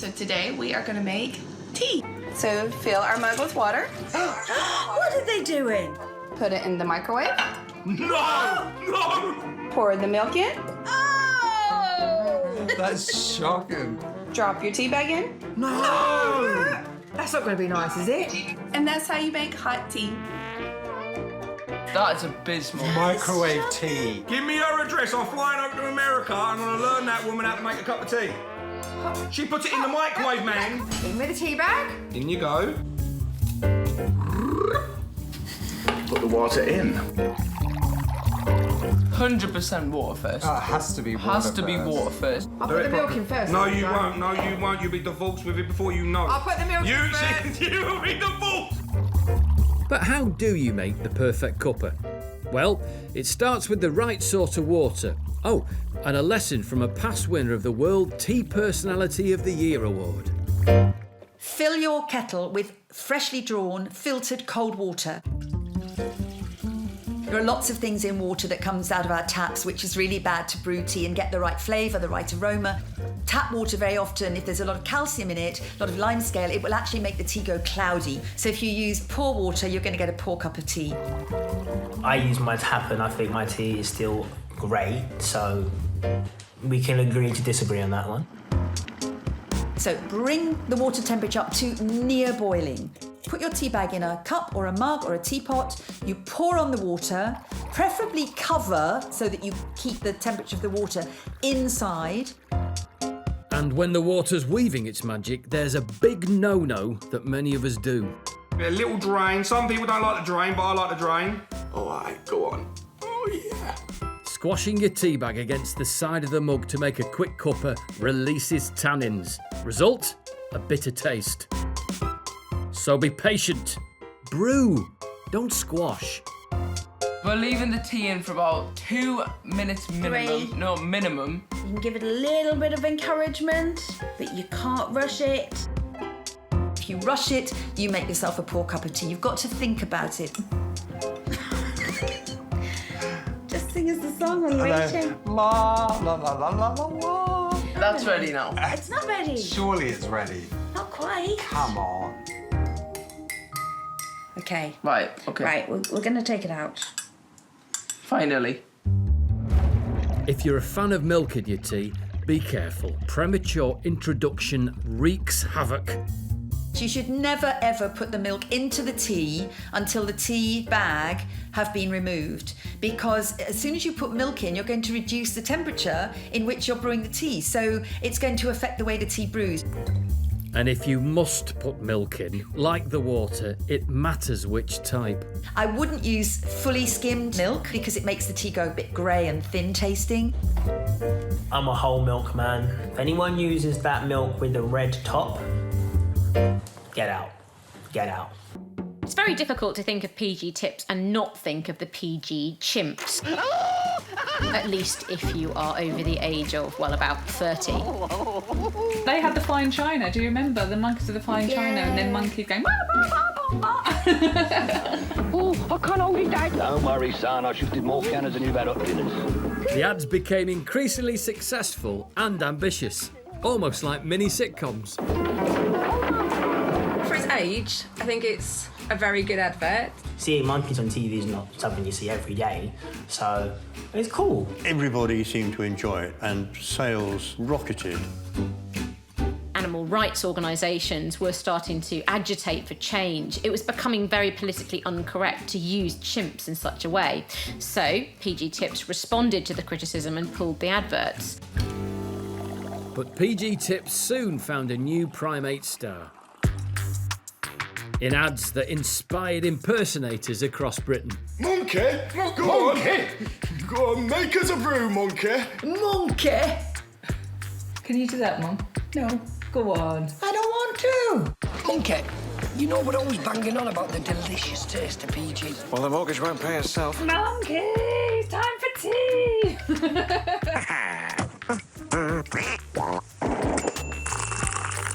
So today we are gonna make tea. So fill our mug with water. What are they doing? Put it in the microwave. No! No! Pour the milk in. Oh! That's shocking. Drop your tea bag in. No! That's not going to be nice, is it? And that's how you make hot tea. That is abysmal. Microwave tea. Give me her address. I'm flying over to America. I'm going to learn that woman how to make a cup of tea. She puts it in the microwave, man. In with a tea bag. In you go. Put the water in. 100% water first. It has to be water Has to be first. water first. I'll put the milk in first. No, you won't. No, you won't. You'll be divorced with it before you know. I'll put the milk in first. You will be divorced. But how do you make the perfect cuppa? Well, it starts with the right sort of water. Oh, and a lesson from a past winner of the World Tea Personality of the Year Award. Fill your kettle with freshly drawn, filtered cold water. There are lots of things in water that comes out of our taps which is really bad to brew tea and get the right flavour, the right aroma. Tap water very often, if there's a lot of calcium in it, a lot of lime scale, it will actually make the tea go cloudy. So if you use poor water, you're going to get a poor cup of tea. I use my tap and I think my tea is still great, so we can agree to disagree on that one. So bring the water temperature up to near boiling. Put your tea bag in a cup or a mug or a teapot. You pour on the water, preferably cover so that you keep the temperature of the water inside. And when the water's weaving its magic, there's a big no-no that many of us do. A little drain. Some people don't like the drain, but I like the drain. All right, go on. Oh, yeah. Squashing your tea bag against the side of the mug to make a quick cuppa releases tannins. Result? A bitter taste. So be patient. Brew. Don't squash. We're leaving the tea in for about 2 minutes minimum. 3. No, minimum. You can give it a little bit of encouragement, but you can't rush it. If you rush it, you make yourself a poor cup of tea. You've got to think about it. Just sing us the song when waiting. La la la la la la la. That's ready now. It's not ready. Surely it's ready. Not quite. Come on. Okay. Right, okay. Right, we're going to take it out. Finally. If you're a fan of milk in your tea, be careful. Premature introduction wreaks havoc. You should never ever put the milk into the tea until the tea bag have been removed, because as soon as you put milk in, you're going to reduce the temperature in which you're brewing the tea, so it's going to affect the way the tea brews. And if you must put milk in, like the water, it matters which type. I wouldn't use fully skimmed milk because it makes the tea go a bit grey and thin tasting. I'm a whole milk man. If anyone uses that milk with the red top, get out. Get out. It's very difficult to think of PG tips and not think of the PG chimps. At least if you are over the age of, well, about 30. They had the fine china. Do you remember the monkeys of the fine china? And then monkeys going. Oh, I can't hold it down. Don't worry, son. I shifted more cannons than you've had up dinners. The ads became increasingly successful and ambitious, almost like mini sitcoms. For its age, I think it's a very good advert. Seeing monkeys on TV is not something you see every day, so it's cool. Everybody seemed to enjoy it, and sales rocketed. Animal rights organisations were starting to agitate for change. It was becoming very politically incorrect to use chimps in such a way. So PG Tips responded to the criticism and pulled the adverts. But PG Tips soon found a new primate star. In ads that inspired impersonators across Britain. Monkey! Go on! Go on, make us a brew, monkey! Monkey! Can you do that, Mum? No. Go on. I don't want to. Monkey, you know we're always banging on about the delicious taste of PG. Well, the mortgage won't pay itself. Monkey, time for tea.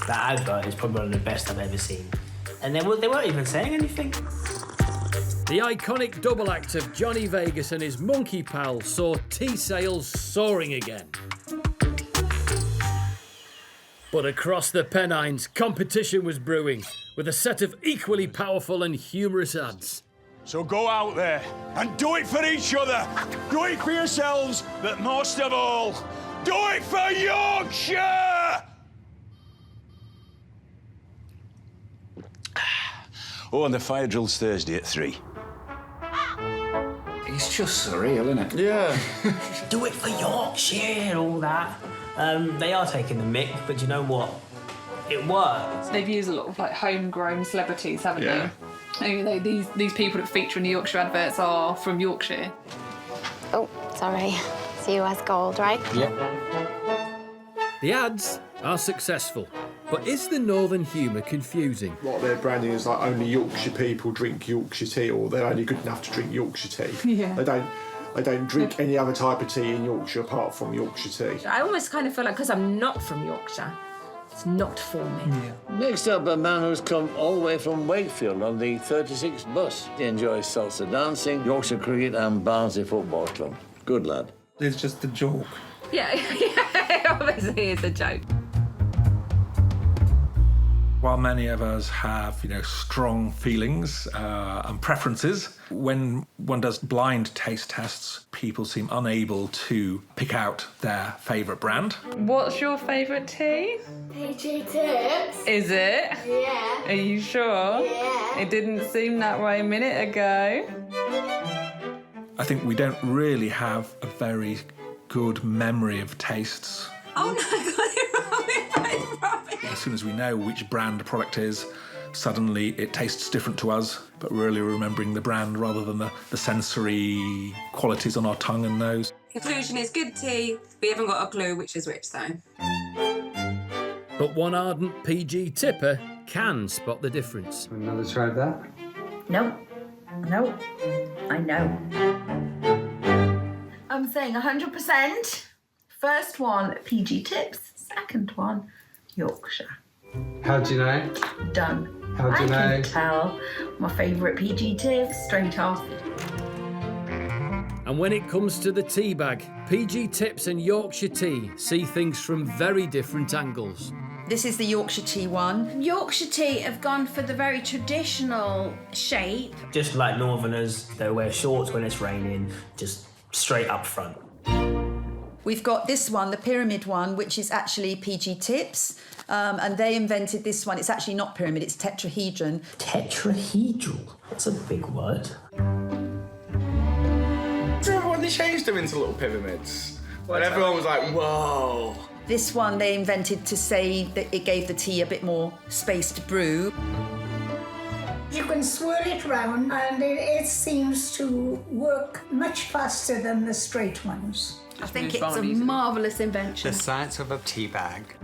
That advert is probably one of the best I've ever seen. And they weren't even saying anything. The iconic double act of Johnny Vegas and his monkey pal saw tea sales soaring again. But across the Pennines, competition was brewing, with a set of equally powerful and humorous ads. So go out there and do it for each other. Do it for yourselves, but most of all, do it for Yorkshire! Oh, and the fire drill's Thursday at 3. It's just surreal, isn't it? Yeah. Do it for Yorkshire, all that. They are taking the mick, but you know what? It works. They've used a lot of like homegrown celebrities, haven't Yeah. they? These people that feature in the Yorkshire adverts are from Yorkshire. Oh, sorry. It's you as gold, right? The ads are successful, but is the northern humour confusing? What their branding is like only Yorkshire people drink Yorkshire tea, or they're only good enough to drink Yorkshire tea. Yeah. They don't drink any other type of tea in Yorkshire apart from Yorkshire tea. I almost kind of feel like because I'm not from Yorkshire, it's not for me. Next up, a man who's come all the way from Wakefield on the 36 bus. He enjoys salsa dancing, Yorkshire cricket and Barnsley Football Club. Good lad. It's just a joke. Yeah, obviously it's a joke. While many of us have, strong feelings and preferences, when one does blind taste tests, people seem unable to pick out their favourite brand. What's your favourite tea? PG Tips. Is it? Yeah. Are you sure? Yeah. It didn't seem that way a minute ago. I think we don't really have a very good memory of tastes. Oh no, I got it wrong. As soon as we know which brand a product is, suddenly it tastes different to us, but we're really remembering the brand rather than the sensory qualities on our tongue and nose. Conclusion is good tea. We haven't got a clue which is which though. But one ardent PG tipper can spot the difference. Another try of that? No. No. I know. I'm saying 100%. First one, PG Tips. Second one, Yorkshire. How do you know? Done. How do you I know? can tell. My favourite PG Tips, straight off. And when it comes to the tea bag, PG Tips and Yorkshire tea see things from very different angles. This is the Yorkshire tea one. Yorkshire tea have gone for the very traditional shape. Just like Northerners, they wear shorts when it's raining, just straight up front. We've got this one, the pyramid one, which is actually PG Tips. And they invented this one. It's actually not pyramid, it's tetrahedron. Tetrahedral? That's a big word. Do you remember when they changed them into little pyramids? And everyone was like, whoa. This one they invented to say that it gave the tea a bit more space to brew. You can swirl it round and it seems to work much faster than the straight ones. I think it's a marvellous invention. The science of a tea bag.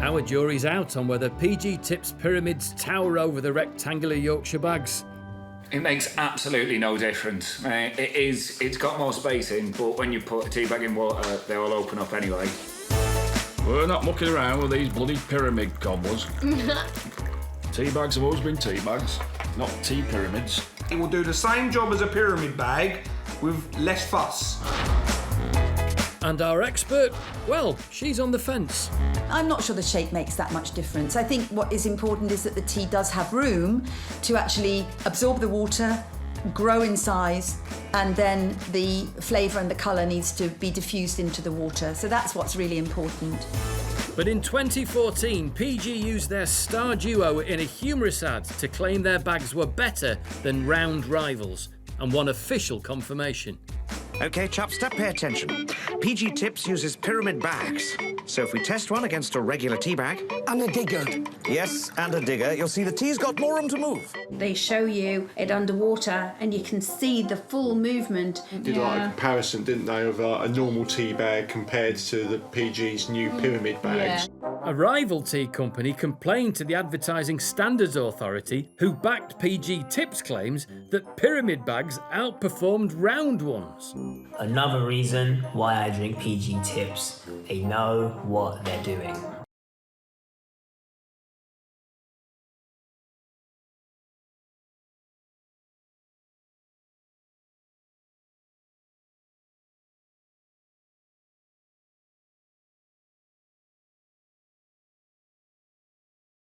Our jury's out on whether PG Tips pyramids tower over the rectangular Yorkshire bags. It makes absolutely no difference. It's got more space in, but when you put a tea bag in water, they all open up anyway. We're not mucking around with these bloody pyramid cobblers. Tea bags have always been tea bags, not tea pyramids. It will do the same job as a pyramid bag with less fuss. And our expert, well, she's on the fence. I'm not sure the shape makes that much difference. I think what is important is that the tea does have room to actually absorb the water, grow in size, and then the flavour and the colour needs to be diffused into the water. So that's what's really important. But in 2014, PG used their star duo in a humorous ad to claim their bags were better than round rivals, and won official confirmation. OK, chaps, pay attention. PG Tips uses pyramid bags. So if we test one against a regular tea bag... And a digger. Yes, and a digger, you'll see the tea's got more room to move. They show you it underwater and you can see the full movement. Did like a comparison, didn't they, of a normal tea bag compared to the PG's new pyramid bags. A rival tea company complained to the Advertising Standards Authority, who backed PG Tips' claims that pyramid bags outperformed round ones. Another reason why I drink PG Tips. They know what they're doing.